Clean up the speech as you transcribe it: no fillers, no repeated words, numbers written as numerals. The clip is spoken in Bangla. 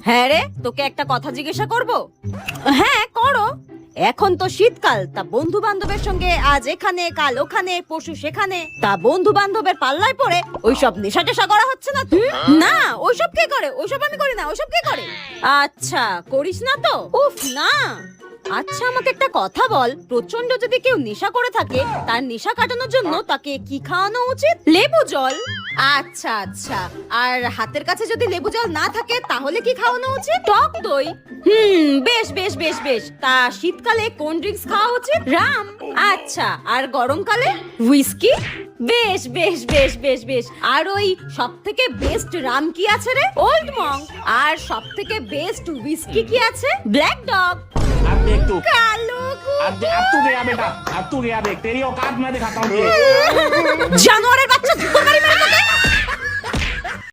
হ্যাঁ রে, তোকে একটা কথা জিজ্ঞাসা করব। হ্যাঁ করো। এখন তো শীতকাল, তা বন্ধু বান্ধবের সঙ্গে আজ এখানে কাল ওখানে পরশু সেখানে, তা বন্ধু বান্ধবের পাল্লায় পড়ে ওইসব নেশা টেশা করা হচ্ছে না তো? না, ওইসব কে করে? ওইসব আমি করি না। ওইসব কে করে? আচ্ছা, করিস না তো? উফ না। আচ্ছা, আমাকে একটা কথা বল, প্রচন্ড যদি কেউ নেশা করে থাকে, তার নেশা কাটানোর জন্য তাকে কি খাওয়ানো উচিত? লেবু জল। আচ্ছা আচ্ছা, আর হাতের কাছে যদি লেবু জল না থাকে তাহলে কি খাওয়ানো উচিত? টক দই। বেশ বেশ বেশ বেশ। তা শীতকালে কোন ড্রিঙ্কস খাওয়া উচিত? রাম। আচ্ছা, আর গরমকালে? হুইস্কি। বেশ বেশ বেশ বেশ বেশ। আর ওই সব থেকে বেস্ট রাম কি আছে রে? Old Monk. আর সব থেকে বেস্ট হুইস্কি কি আছে? Black dog. अब देख तू কালো अब तू गया बेटा, अब तू गया देख, तेरी औकात मैं दिखाता हूँ तुझे। জানোয়ারের বাচ্চা, জুতো মারি মেরে তোকে।